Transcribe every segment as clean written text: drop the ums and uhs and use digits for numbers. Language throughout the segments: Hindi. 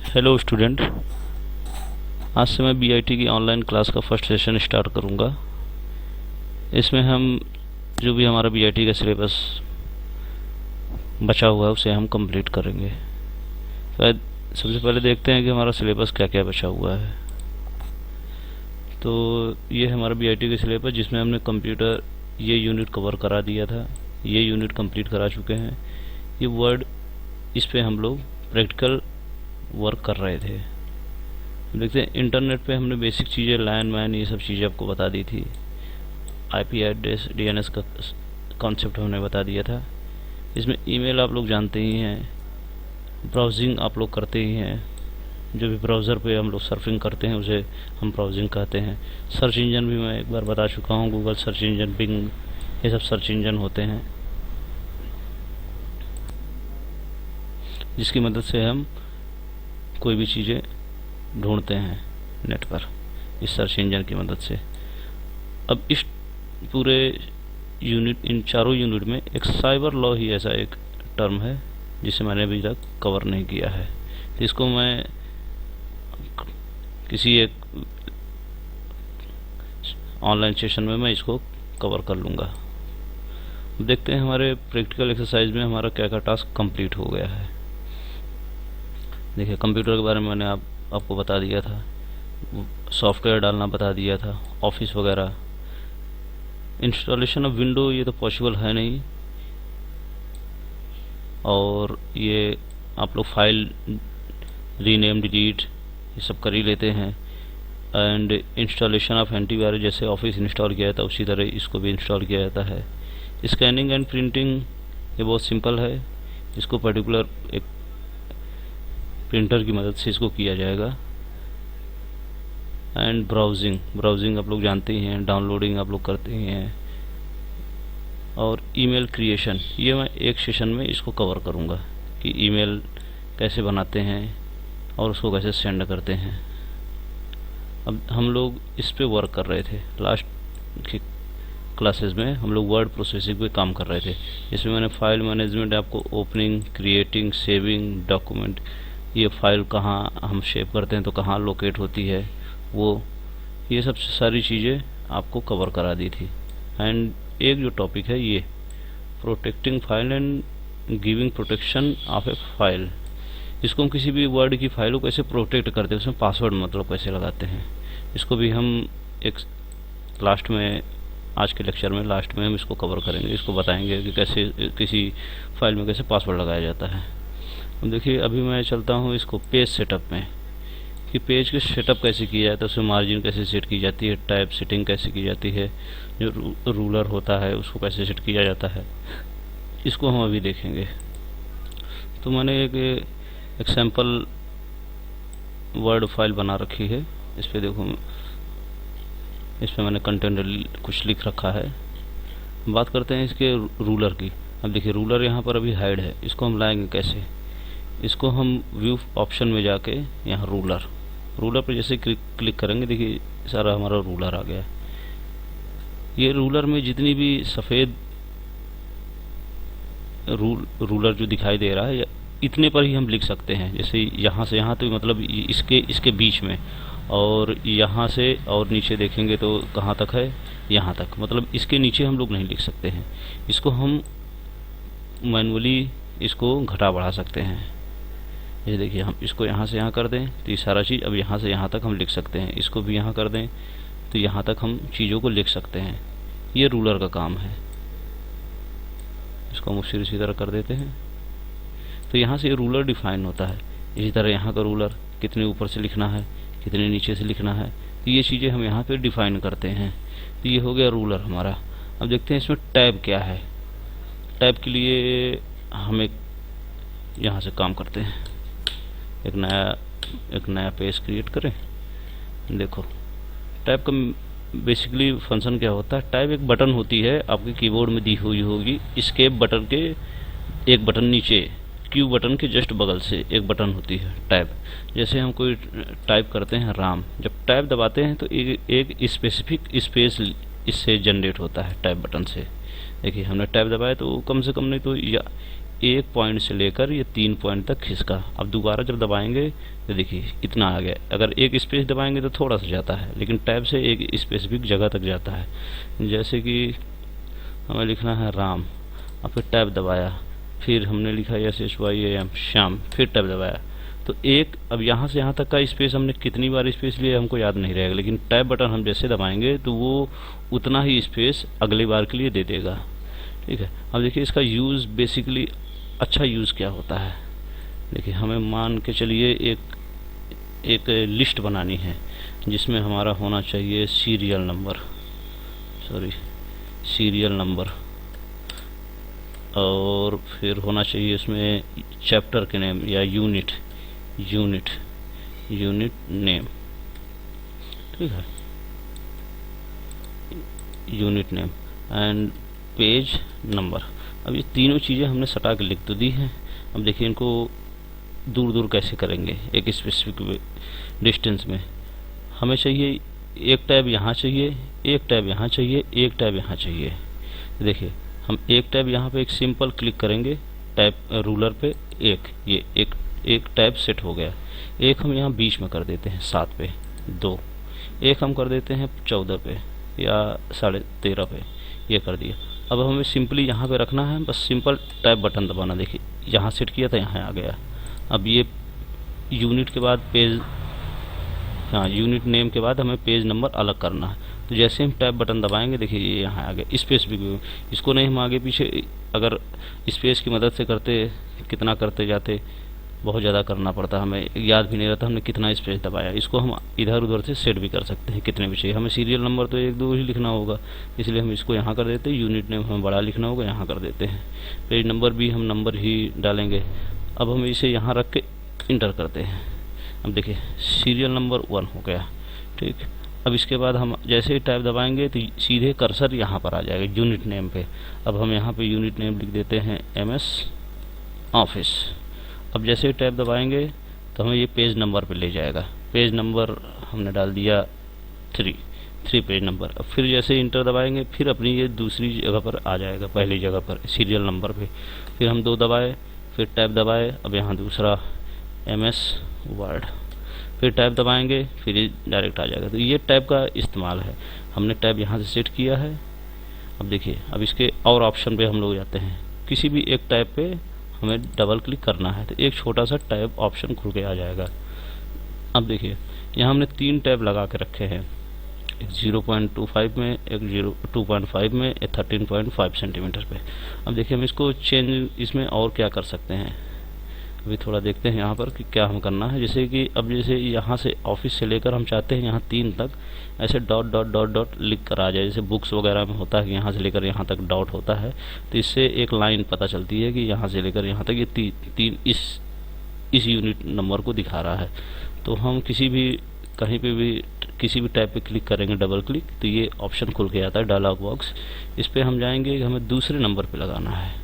Hello student. आज से मैं बीआईटी की ऑनलाइन क्लास का फर्स्ट सेशन स्टार्ट करूँगा। इसमें हम जो भी हमारा बीआईटी का सिलेबस बचा हुआ है उसे हम कंप्लीट करेंगे। सबसे पहले देखते हैं कि हमारा सिलेबस क्या क्या बचा हुआ है। तो ये हमारा बीआईटी का सिलेबस जिसमें हमने कंप्यूटर ये यूनिट कवर करा दिया था, ये यूनिट कंप्लीट करा चुके हैं। ये वर्ड इस पे हम लोग प्रैक्टिकल वर्क कर रहे थे। देखते हैं इंटरनेट पे हमने बेसिक चीज़ें लैन मैन ये सब चीज़ें आपको बता दी थी। आईपी एड्रेस डीएनएस का कॉन्सेप्ट हमने बता दिया था। इसमें ईमेल आप लोग जानते ही हैं, ब्राउजिंग आप लोग करते ही हैं। जो भी ब्राउज़र पे हम लोग सर्फिंग करते हैं उसे हम ब्राउजिंग कहते हैं। सर्च इंजन भी मैं एक बार बता चुका हूँ, गूगल सर्च इंजन, बिंग, ये सब सर्च इंजन होते हैं जिसकी मदद से हम कोई भी चीज़ें ढूंढते हैं नेट पर इस सर्च इंजन की मदद से। अब इस पूरे यूनिट, इन चारों यूनिट में एक साइबर लॉ ही ऐसा एक टर्म है जिसे मैंने अभी तक कवर नहीं किया है। तो इसको मैं किसी एक ऑनलाइन सेशन में मैं इसको कवर कर लूँगा। देखते हैं हमारे प्रैक्टिकल एक्सरसाइज में हमारा क्या क्या टास्क कंप्लीट हो गया है। देखिए, कंप्यूटर के बारे में मैंने आपको बता दिया था, सॉफ्टवेयर डालना बता दिया था, ऑफिस वगैरह। इंस्टॉलेशन ऑफ विंडो ये तो पॉसिबल है नहीं, और ये आप लोग फाइल रीनेम डिलीट ये सब कर ही लेते हैं। एंड इंस्टॉलेशन ऑफ एंटीवायरस, जैसे ऑफिस इंस्टॉल किया था उसी तरह इसको भी इंस्टॉल किया जाता है। स्कैनिंग एंड प्रिंटिंग ये बहुत सिंपल है, इसको पर्टिकुलर एक प्रिंटर की मदद से इसको किया जाएगा। एंड ब्राउजिंग आप लोग जानते ही हैं, डाउनलोडिंग आप लोग करते ही हैं। और ईमेल क्रिएशन ये मैं एक सेशन में इसको कवर करूँगा कि ईमेल कैसे बनाते हैं और उसको कैसे सेंड करते हैं। अब हम लोग इस पे वर्क कर रहे थे लास्ट की क्लासेस में, हम लोग वर्ड प्रोसेसिंग पे काम कर रहे थे। इसमें मैंने फाइल मैनेजमेंट आपको ओपनिंग, क्रिएटिंग, सेविंग, डॉक्यूमेंट, ये फाइल कहाँ हम सेव करते हैं तो कहाँ लोकेट होती है वो, ये सब सारी चीज़ें आपको कवर करा दी थी। एंड एक जो टॉपिक है ये protecting file and giving protection of A file, इसको हम किसी भी वर्ड की फाइल को कैसे प्रोटेक्ट करते हैं, उसमें पासवर्ड मतलब कैसे लगाते हैं, इसको भी हम एक लास्ट में, आज के लेक्चर में लास्ट में हम इसको कवर करेंगे। इसको बताएंगे कि कैसे किसी फाइल में कैसे पासवर्ड लगाया जाता है। देखिए, अभी मैं चलता हूँ इसको पेज सेटअप में कि पेज के सेटअप कैसे किया जाता है, उसमें मार्जिन कैसे सेट की जाती है, टाइप सेटिंग कैसे की जाती है, जो रूलर होता है उसको कैसे सेट किया जाता है, इसको हम अभी देखेंगे। तो मैंने एक सैम्पल वर्ड फाइल बना रखी है, इस पर देखो, इस पर मैंने कंटेंट कुछ लिख रखा है। बात करते हैं इसके रूलर की। अब देखिए, रूलर यहाँ पर अभी हाइड है, इसको हम लाएंगे कैसे। इसको हम व्यू ऑप्शन में जाके यहाँ रूलर पर जैसे क्लिक करेंगे, देखिए सारा हमारा रूलर आ गया। ये रूलर में जितनी भी सफ़ेद रूलर जो दिखाई दे रहा है, इतने पर ही हम लिख सकते हैं। जैसे यहाँ से यहाँ तो मतलब इसके बीच में, और यहाँ से और नीचे देखेंगे तो कहाँ तक है, यहाँ तक, मतलब इसके नीचे हम लोग नहीं लिख सकते हैं। इसको हम मैनुअली इसको घटा बढ़ा सकते हैं। ये देखिए, हम इसको यहाँ से यहाँ कर दें तो ये सारा चीज़ अब यहाँ से यहाँ तक हम लिख सकते हैं। इसको भी यहाँ कर दें तो यहाँ तक हम चीज़ों को लिख सकते हैं। ये रूलर का काम है। इसको हम उसी तरह कर देते हैं तो यहाँ से ये रूलर डिफाइन होता है। इसी तरह यहाँ का रूलर कितने ऊपर से लिखना है, कितने नीचे से लिखना है, तो ये चीज़ें हम यहाँ पे डिफाइन करते हैं। तो ये हो गया रूलर हमारा। अब देखते हैं इसमें टैब क्या है। टैब के लिए हम एक यहाँ से काम करते हैं, एक नया पेज क्रिएट करें। देखो, टैब का बेसिकली फंक्शन क्या होता है। टैब एक बटन होती है, आपके कीबोर्ड में दी हुई होगी। एस्केप बटन के एक बटन नीचे, क्यू बटन के जस्ट बगल से एक बटन होती है टैब। जैसे हम कोई टाइप करते हैं राम, जब टैब दबाते हैं तो एक स्पेसिफिक स्पेस इससे जनरेट होता है टैब बटन से। देखिए, हमने टैब दबाया तो कम से कम नहीं तो 1 पॉइंट से लेकर ये 3 पॉइंट तक खिसका। अब दोबारा जब दबाएंगे तो देखिए इतना आ गया। अगर एक स्पेस दबाएंगे तो थोड़ा सा जाता है, लेकिन टैब से एक स्पेसिफिक जगह तक जाता है। जैसे कि हमें लिखना है राम, और फिर टैब दबाया, फिर हमने लिखा SHYAM श्याम, फिर टैब दबाया, तो एक अब यहाँ से यहाँ तक का स्पेस हमने कितनी बार स्पेस लिया हमको याद नहीं रहेगा, लेकिन टैब बटन हम जैसे दबाएंगे तो वो उतना ही स्पेस अगली बार के लिए दे देगा। ठीक है, अब देखिए इसका यूज़ बेसिकली अच्छा यूज़ क्या होता है। देखिए हमें मान के चलिए एक लिस्ट बनानी है जिसमें हमारा होना चाहिए सीरियल नंबर, और फिर होना चाहिए इसमें चैप्टर के नेम या यूनिट नेम। ठीक है, unit name and page number. अब ये तीनों चीज़ें हमने सटा के लिख तो दी हैं। अब देखिए इनको दूर दूर कैसे करेंगे। एक स्पेसिफिक डिस्टेंस में हमें चाहिए एक टैब यहाँ चाहिए, एक टैब यहाँ चाहिए, एक टैब यहाँ चाहिए। देखिए हम एक टैब यहाँ पे एक सिंपल क्लिक करेंगे टैब रूलर पे, एक टैब सेट हो गया। एक हम यहाँ बीच में कर देते हैं 7 पे, 2, एक हम कर देते हैं 14 पे या 13.5 पे, ये कर दिया। अब हमें सिंपली यहाँ पे रखना है, बस सिंपल टैब बटन दबाना। देखिए यहाँ सेट किया था, यहाँ आ गया। अब ये यूनिट के बाद पेज, हाँ यूनिट नेम के बाद हमें पेज नंबर अलग करना है। तो जैसे हम टैब बटन दबाएंगे देखिए ये यहाँ आ गया। स्पेस भी, इसको नहीं हम आगे पीछे अगर स्पेस की मदद से कितना करते जाते, बहुत ज़्यादा करना पड़ता, हमें याद भी नहीं रहता हमने कितना स्पेस दबाया। इसको हम इधर उधर से सेट भी कर सकते हैं कितने भी चाहिए। हमें सीरियल नंबर तो 1 2 ही लिखना होगा, इसलिए हम इसको यहाँ कर देते हैं। यूनिट नेम हमें बड़ा लिखना होगा, यहाँ कर देते हैं। पेज नंबर भी हम नंबर ही डालेंगे। अब हम इसे यहाँ रख के इंटर करते हैं। अब देखिए सीरियल नंबर 1 हो गया। ठीक, अब इसके बाद हम जैसे ही टैब दबाएंगे तो सीधे कर्सर यहाँ पर आ जाएगा यूनिट नेम पे। अब हम यहाँ पे यूनिट नेम लिख देते हैं MS ऑफिस। अब जैसे ही टैब दबाएंगे तो हमें ये पेज नंबर पे ले जाएगा। पेज नंबर हमने डाल दिया 3 पेज नंबर। अब फिर जैसे ही इंटर दबाएंगे फिर अपनी ये दूसरी जगह पर आ जाएगा, पहली जगह पर सीरियल नंबर पे। फिर हम 2 दबाए, फिर टैब दबाए, अब यहाँ दूसरा MS वर्ड, फिर टैब दबाएंगे, फिर ये डायरेक्ट आ जाएगा। तो ये टैब का इस्तेमाल है। हमने टैब यहाँ से सेट किया है। अब देखिए अब इसके और ऑप्शन पे हम लोग जाते हैं। किसी भी एक टैब पे हमें डबल क्लिक करना है तो एक छोटा सा टैब ऑप्शन खुल के आ जाएगा। अब देखिए यहाँ हमने 3 टैब लगा के रखे हैं, एक 0.25 में, एक 2.5 में, एक 13.5 सेंटीमीटर पे। अब देखिए हम इसको चेंज इसमें और क्या कर सकते हैं, अभी थोड़ा देखते हैं यहाँ पर कि क्या हम करना है। जैसे कि अब जैसे यहाँ से ऑफिस से लेकर हम चाहते हैं यहाँ 3 तक ऐसे डॉट डॉट डॉट डॉट लिख कर आ जाए। जैसे बुक्स वगैरह में होता है कि यहाँ से लेकर यहाँ तक डॉट होता है, तो इससे एक लाइन पता चलती है कि यहाँ से लेकर यहाँ तक ये 3 इस यूनिट नंबर को दिखा रहा है। तो हम किसी भी कहीं पे भी किसी भी टैब पे क्लिक करेंगे डबल क्लिक तो ये ऑप्शन खुल के आता है डायलॉग बॉक्स। इस पर हम जाएंगे, हमें दूसरे नंबर पे लगाना है।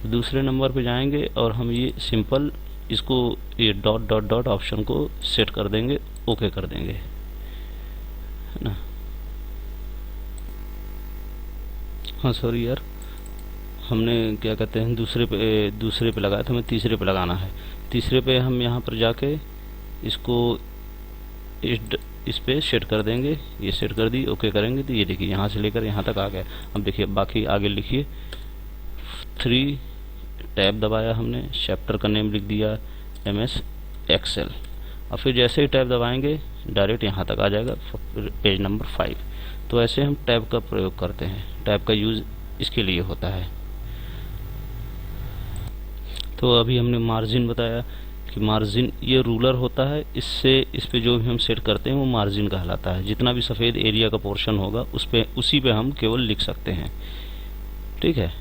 दूसरे नंबर पे जाएंगे और हम ये सिंपल इसको ये डॉट डॉट डॉट ऑप्शन को सेट कर देंगे, ओके कर देंगे, है ना। हाँ सॉरी यार, हमने क्या कहते हैं दूसरे पे लगाया था, हमें तीसरे पे लगाना है। तीसरे पे हम यहाँ पर जाके इसको इस पे सेट कर देंगे। ये सेट कर दी, ओके करेंगे तो ये देखिए यहाँ से लेकर यहाँ तक आ गया। अब देखिए बाकी आगे लिखिए 3 टैब दबाया हमने, चैप्टर का नेम लिख दिया MS एक्सेल। और फिर जैसे ही टैब दबाएंगे डायरेक्ट यहाँ तक आ जाएगा पेज नंबर 5। तो ऐसे हम टैब का प्रयोग करते हैं, टैब का यूज़ इसके लिए होता है। तो अभी हमने मार्जिन बताया कि मार्जिन ये रूलर होता है, इससे इस पे जो भी हम सेट करते हैं वो मार्जिन कहलाता है। जितना भी सफ़ेद एरिया का पोर्शन होगा उसी पे हम केवल लिख सकते हैं। ठीक है,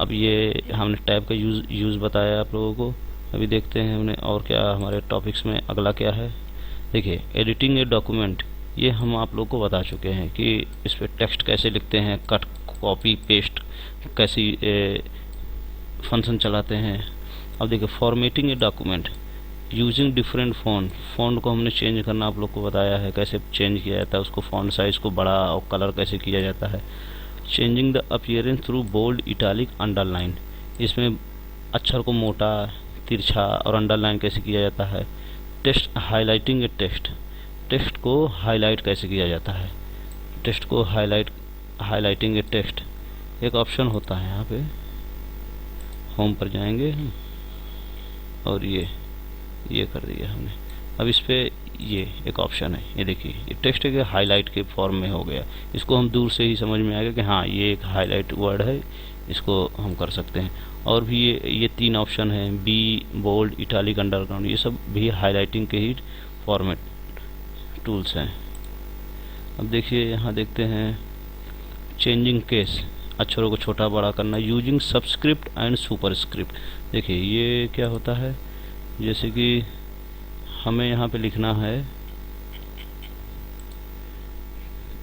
अब ये हमने टैब का यूज़ बताया आप लोगों को। अभी देखते हैं हमने और क्या हमारे टॉपिक्स में अगला क्या है। देखिए एडिटिंग ए डॉक्यूमेंट, ये हम आप लोग को बता चुके हैं कि इस पर टेक्स्ट कैसे लिखते हैं, कट कॉपी पेस्ट कैसी फंक्शन चलाते हैं। अब देखिए formatting a document using different font को हमने चेंज करना आप लोग को बताया है, कैसे चेंज किया जाता है उसको, फ़ॉन्ट साइज़ को बड़ा और कलर कैसे किया जाता है। Changing the appearance through bold italic underline, इसमें अक्षर को मोटा, तिरछा और अंडरलाइन कैसे किया जाता है। टेक्स्ट हाईलाइटिंग ए टेक्स्ट, टेक्स्ट को हाईलाइट कैसे किया जाता है। टेक्स्ट को हाईलाइटिंग ए टेक्स्ट एक ऑप्शन होता है, यहाँ पे होम पर जाएंगे और ये कर दिया हमने। अब इस पे ये एक ऑप्शन है, ये देखिए ये टेक्स्ट के हाईलाइट के फॉर्म में हो गया। इसको हम दूर से ही समझ में आएगा कि हाँ ये एक हाईलाइट वर्ड है, इसको हम कर सकते हैं। और भी ये 3 ऑप्शन है, बी, बोल्ड, इटालिक, अंडरग्राउंड, ये सब भी हाईलाइटिंग के ही फॉर्मेट टूल्स हैं। अब देखिए यहाँ देखते हैं चेंजिंग केस, अक्षरों को छोटा बड़ा करना यूजिंग सबस्क्रिप्ट एंड सुपरस्क्रिप्ट। देखिए ये क्या होता है, जैसे कि हमें यहाँ पे लिखना है,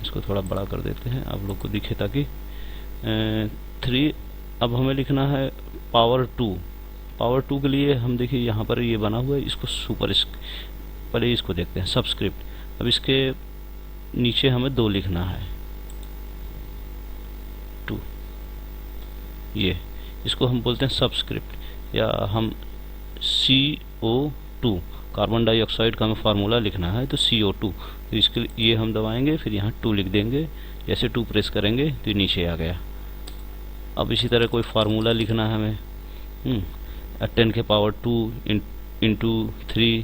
इसको थोड़ा बड़ा कर देते हैं आप लोग को दिखे ताकि 3। अब हमें लिखना है पावर 2। पावर 2 के लिए हम देखिए यहाँ पर ये बना हुआ है, इसको पहले इसको देखते हैं सबस्क्रिप्ट। अब इसके नीचे हमें 2 लिखना है, 2, ये इसको हम बोलते हैं सबस्क्रिप्ट, या हम CO2 कार्बन डाइऑक्साइड का हमें फार्मूला लिखना है तो CO2, तो इसके ये हम दबाएंगे, फिर यहाँ 2 लिख देंगे। जैसे 2 प्रेस करेंगे तो नीचे आ गया। अब इसी तरह कोई फार्मूला लिखना है हमें 10 के पावर 2 इंटू 3,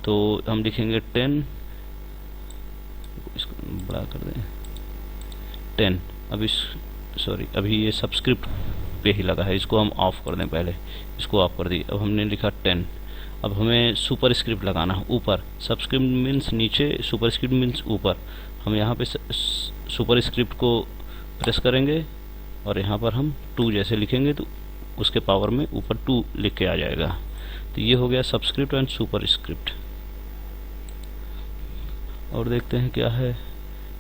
तो हम लिखेंगे 10, इसको बड़ा कर दें 10। अभी ये सबस्क्रिप्ट पे ही लगा है, इसको हम ऑफ कर दें, पहले इसको ऑफ कर दी। अब हमने लिखा 10। अब हमें सुपर स्क्रिप्ट लगाना है ऊपर, सबस्क्रिप्ट मीन्स नीचे, सुपर स्क्रिप्ट मीन्स ऊपर। हम यहाँ पे सुपर स्क्रिप्ट को प्रेस करेंगे और यहाँ पर हम 2 जैसे लिखेंगे तो उसके पावर में ऊपर 2 लिख के आ जाएगा। तो ये हो गया सबस्क्रिप्ट एंड सुपर स्क्रिप्ट। और देखते हैं क्या है,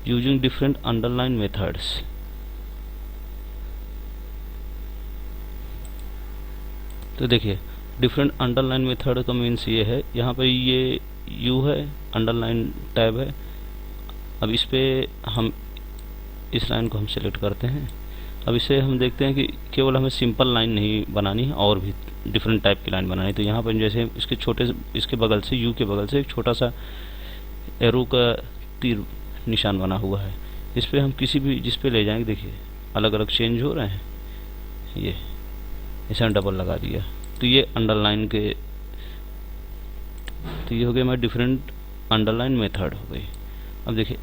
यूजिंग डिफरेंट अंडरलाइन मेथड्स। तो देखिए डिफरेंट अंडरलाइन मेथड का मीन्स ये है, यहाँ पे ये यू है, अंडरलाइन टैब है। अब इस पे हम इस लाइन को हम सेलेक्ट करते हैं। अब इसे हम देखते हैं कि केवल हमें सिंपल लाइन नहीं बनानी है, और भी डिफरेंट टाइप की लाइन बनानी है। तो यहाँ पर जैसे इसके बगल से, यू के बगल से एक छोटा सा एरो का तीर निशान बना हुआ है, इस पर हम किसी भी जिस पे ले जाएंगे, देखिए अलग अलग चेंज हो रहे हैं। ये इसे डबल लगा दिया तो ये अंडरलाइन के, तो ये हो गया हमारे डिफरेंट अंडरलाइन मेथड हो गई। अब देखिए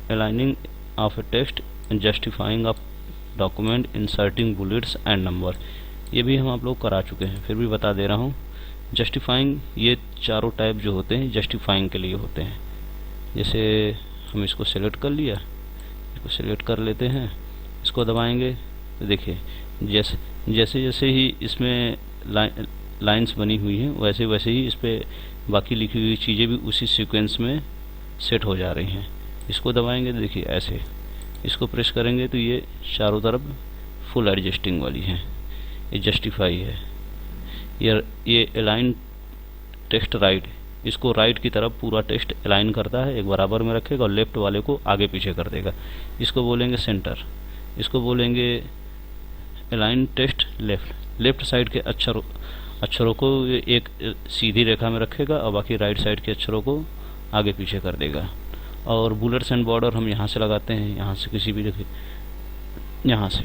aligning of A text, justifying of document, inserting bullets and number, ये भी हम आप लोग करा चुके हैं, फिर भी बता दे रहा हूँ। जस्टिफाइंग, ये चारों टाइप जो होते हैं जस्टिफाइंग के लिए होते हैं। जैसे हम इसको सेलेक्ट कर लिया, इसको सेलेक्ट कर लेते हैं, इसको दबाएंगे तो देखिए जैसे जैसे ही इसमें लाइंस बनी हुई हैं वैसे वैसे ही इस पर बाकी लिखी हुई चीज़ें भी उसी सीक्वेंस में सेट हो जा रही हैं। इसको दबाएंगे तो देखिए ऐसे, इसको प्रेस करेंगे तो ये चारों तरफ फुल एडजस्टिंग वाली है, ये जस्टिफाई है। ये अलाइन टेक्स्ट राइट, इसको राइट की तरफ पूरा टेक्स्ट अलाइन करता है, एक बराबर में रखेगा और लेफ्ट वाले को आगे पीछे कर देगा। इसको बोलेंगे सेंटर, इसको बोलेंगे अलाइन टेक्स्ट लेफ्ट साइड के अक्षरों को एक सीधी रेखा में रखेगा और बाकी राइट साइड के अक्षरों को आगे पीछे कर देगा। और बुलेट्स एंड बॉर्डर हम यहाँ से लगाते हैं, यहाँ से किसी भी देखिए, यहाँ से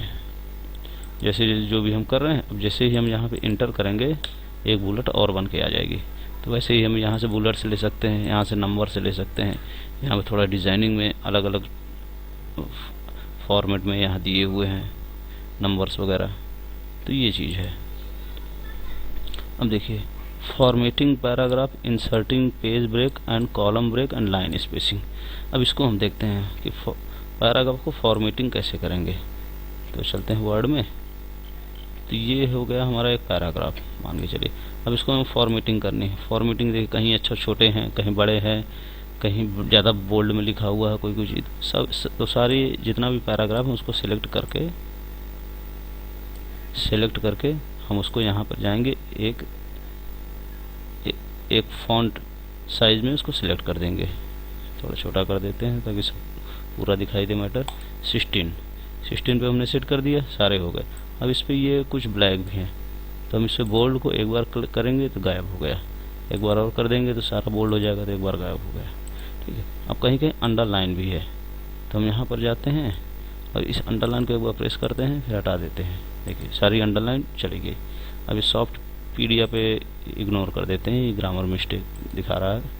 जैसे जो भी हम कर रहे हैं। अब जैसे ही हम यहाँ पे इंटर करेंगे एक बुलेट और बन के आ जाएगी। तो वैसे ही हम यहाँ से बुलेट से ले सकते हैं, यहाँ से नंबर से ले सकते हैं। यहाँ पे थोड़ा डिज़ाइनिंग में अलग अलग फॉर्मेट में यहाँ दिए हुए हैं नंबर्स वगैरह, तो ये चीज़ है। अब देखिए formatting paragraph, inserting page break and column break and line spacing. अब इसको हम देखते हैं कि पैराग्राफ को फॉर्मेटिंग कैसे करेंगे। तो चलते हैं वर्ड में, तो ये हो गया हमारा एक पैराग्राफ मान के चलिए। अब इसको हम फॉर्मेटिंग करनी है। फॉर्मेटिंग देखिए कहीं अच्छा छोटे हैं, कहीं बड़े हैं, कहीं ज़्यादा बोल्ड में लिखा हुआ है, कोई कुछ सब, तो सारी जितना भी पैराग्राफ है उसको सेलेक्ट करके हम उसको यहाँ पर जाएंगे, एक फॉन्ट साइज में उसको सिलेक्ट कर देंगे। थोड़ा छोटा कर देते हैं ताकि सब पूरा दिखाई दे मैटर। 16 पे हमने सेट कर दिया, सारे हो गए। अब इस पर ये कुछ ब्लैक भी हैं, तो हम इस पर बोल्ड को एक बार क्लिक करेंगे तो गायब हो गया, एक बार और कर देंगे तो सारा बोल्ड हो जाएगा, तो एक बार गायब हो गया। ठीक है, अब कहीं कहीं अंडरलाइन भी है, तो हम यहाँ पर जाते हैं और इस अंडरलाइन को एक बार प्रेस करते हैं, फिर हटा देते हैं। देखिए सारी अंडरलाइन चली गई। अब इस सॉफ्ट पीडिया पे इग्नोर कर देते हैं, ये ग्रामर मिस्टेक दिखा रहा है।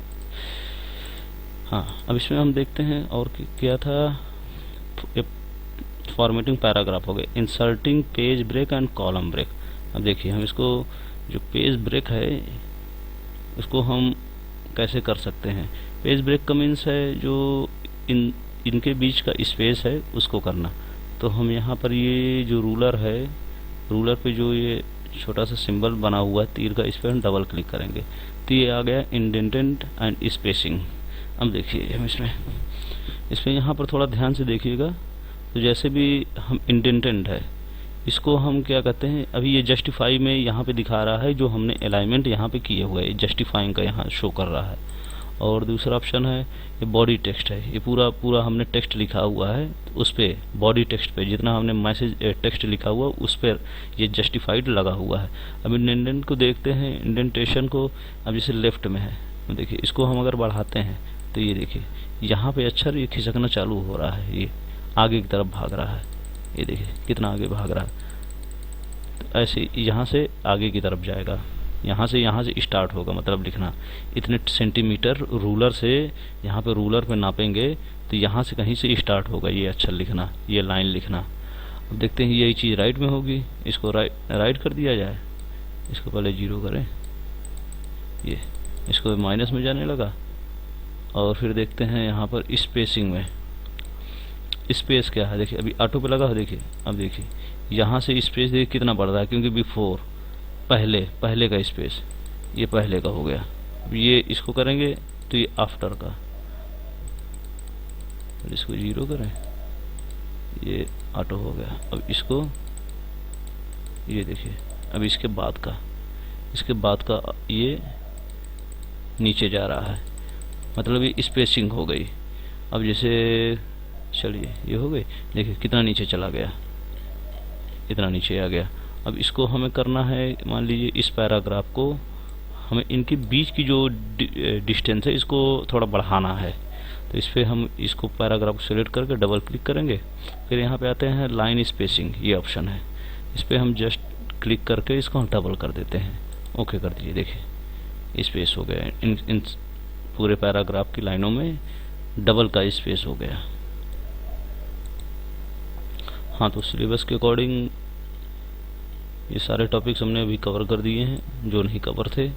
हाँ, अब इसमें हम देखते हैं और क्या था, फॉर्मेटिंग पैराग्राफ हो गए, inserting page break and column break. अब देखिए हम इसको जो पेज ब्रेक है उसको हम कैसे कर सकते हैं। पेज ब्रेक का मीन्स है जो इनके बीच का स्पेस है उसको करना। तो हम यहाँ पर ये जो रूलर है, रूलर पे जो ये छोटा सा सिंबल बना हुआ है तीर का, इस पर हम डबल क्लिक करेंगे तो ये आ गया इंडेंटेड एंड स्पेसिंग। अब देखिए हम इसमें यहाँ पर थोड़ा ध्यान से देखिएगा, तो जैसे भी हम इंडेंटेड है इसको हम क्या कहते हैं, अभी ये जस्टिफाई में यहाँ पे दिखा रहा है जो हमने अलाइनमेंट यहाँ पे किए हुए है, जस्टिफाइंग का यहाँ शो कर रहा है। और दूसरा ऑप्शन है ये बॉडी टेक्स्ट है, ये पूरा हमने टेक्स्ट लिखा हुआ है, तो उस पर बॉडी टेक्स्ट पे जितना हमने मैसेज टेक्स्ट लिखा हुआ उस पर ये जस्टिफाइड लगा हुआ है। अब इंडेंट को देखते हैं, इंडेंटेशन को। अब जैसे लेफ्ट में है, तो देखिए इसको हम अगर बढ़ाते हैं तो ये देखिए यहाँ पे अक्षर ये खिसकना चालू हो रहा है, ये आगे की तरफ भाग रहा है, ये देखिए कितना आगे भाग रहा है। तो ऐसे यहाँ से आगे की तरफ जाएगा, यहाँ से स्टार्ट होगा, मतलब लिखना इतने सेंटीमीटर रूलर से, यहाँ पे रूलर पे नापेंगे तो यहाँ से कहीं से स्टार्ट होगा ये अक्षर लिखना, ये लाइन लिखना। अब देखते हैं यही चीज़ राइट में होगी, इसको राइट कर दिया जाए, इसको पहले 0 करें, ये इसको माइनस में जाने लगा। और फिर देखते हैं यहाँ पर स्पेसिंग में, स्पेस क्या है, देखिए अभी ऑटो पे लगा है, देखिए अब देखिए यहाँ से स्पेस देखिए कितना बढ़ रहा है, क्योंकि बिफोर पहले का स्पेस ये पहले का हो गया। अब ये इसको करेंगे तो ये आफ्टर का, और इसको 0 करें, ये ऑटो हो गया। अब इसको ये देखिए, अब इसके बाद का ये नीचे जा रहा है, मतलब ये स्पेसिंग हो गई। अब जैसे चलिए ये हो गई, देखिए कितना नीचे चला गया, इतना नीचे आ गया। अब इसको हमें करना है, मान लीजिए इस पैराग्राफ को हमें इनके बीच की जो डिस्टेंस है इसको थोड़ा बढ़ाना है, तो इस पर हम इसको पैराग्राफ को सिलेक्ट करके डबल क्लिक करेंगे। फिर यहाँ पे आते हैं लाइन स्पेसिंग, ये ऑप्शन है, इस पर हम जस्ट क्लिक करके इसको हम डबल कर देते हैं, ओके कर दीजिए। देखिए स्पेस हो गया, इन पूरे पैराग्राफ की लाइनों में डबल का स्पेस हो गया। हाँ, तो सिलेबस के अकॉर्डिंग ये सारे टॉपिक्स हमने अभी कवर कर दिए हैं जो नहीं कवर थे।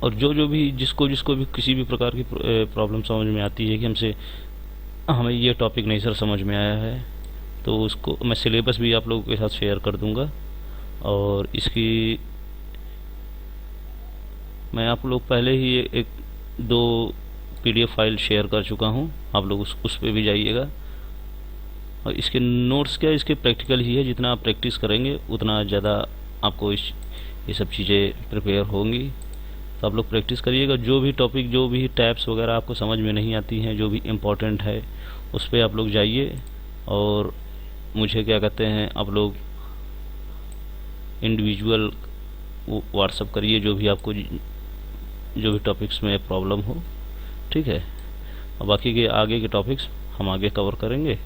और जो भी जिसको भी किसी भी प्रकार की प्रॉब्लम समझ में आती है कि हमें ये टॉपिक नहीं सर समझ में आया है, तो उसको मैं सिलेबस भी आप लोगों के साथ शेयर कर दूंगा। और इसकी मैं आप लोग पहले ही एक 2 PDF फाइल शेयर कर चुका हूँ, आप लोग उस पर भी जाइएगा। और इसके नोट्स क्या, इसके प्रैक्टिकल ही है, जितना आप प्रैक्टिस करेंगे उतना ज़्यादा आपको ये सब चीज़ें प्रिपेयर होंगी। तो आप लोग प्रैक्टिस करिएगा, जो भी टॉपिक, जो भी टैब्स वगैरह आपको समझ में नहीं आती हैं, जो भी इम्पोर्टेंट है उस पर आप लोग जाइए। और मुझे क्या कहते हैं, आप लोग इंडिविजुअल व्हाट्सअप करिए, जो भी टॉपिक्स में प्रॉब्लम हो, ठीक है। और बाकी के आगे के टॉपिक्स हम आगे कवर करेंगे।